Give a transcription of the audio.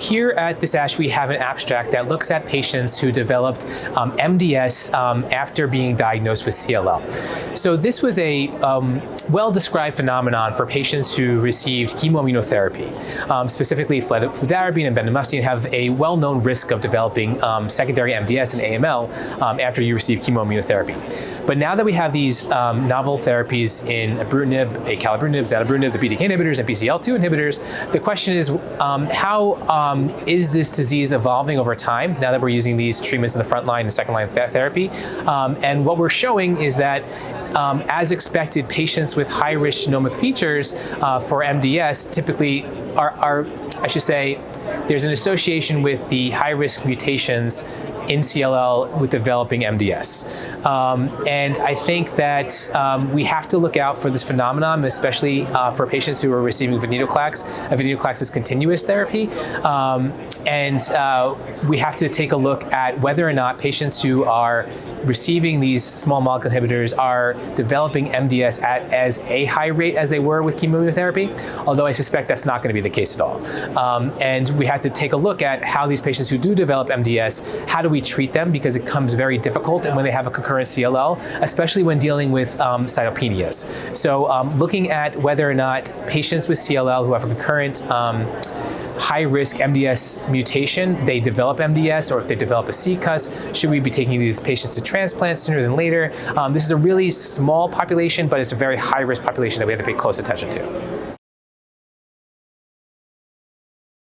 Here at this ASH, we have an abstract that looks at patients who developed MDS after being diagnosed with CLL. So this was a well-described phenomenon for patients who received chemoimmunotherapy. Specifically, fludarabine and bendamustine have a well-known risk of developing secondary MDS and AML after you receive chemoimmunotherapy. But now that we have these novel therapies in ibrutinib, acalabrutinib, zanubrutinib, the BTK inhibitors, and Bcl-2 inhibitors, the question is how is this disease evolving over time now that we're using these treatments in the front line and second line therapy? And what we're showing is that as expected, patients with high-risk genomic features for MDS typically are, I should say, there's an association with the high-risk mutations in CLL with developing MDS. And I think that we have to look out for this phenomenon, especially for patients who are receiving venetoclax. Venetoclax is continuous therapy. And we have to take a look at whether or not patients who are receiving these small molecule inhibitors are developing MDS at as a high rate as they were with chemoimmunotherapy, although I suspect that's not going to be the case at all. And we have to take a look at how these patients who do develop MDS, how do we treat them, because it becomes very difficult when they have a concurrent CLL, especially when dealing with cytopenias. So looking at whether or not patients with CLL who have a concurrent high-risk MDS mutation, they develop MDS, or if they develop a CCUS, should we be taking these patients to transplant sooner than later? This is a really small population, but it's a very high-risk population that we have to pay close attention to.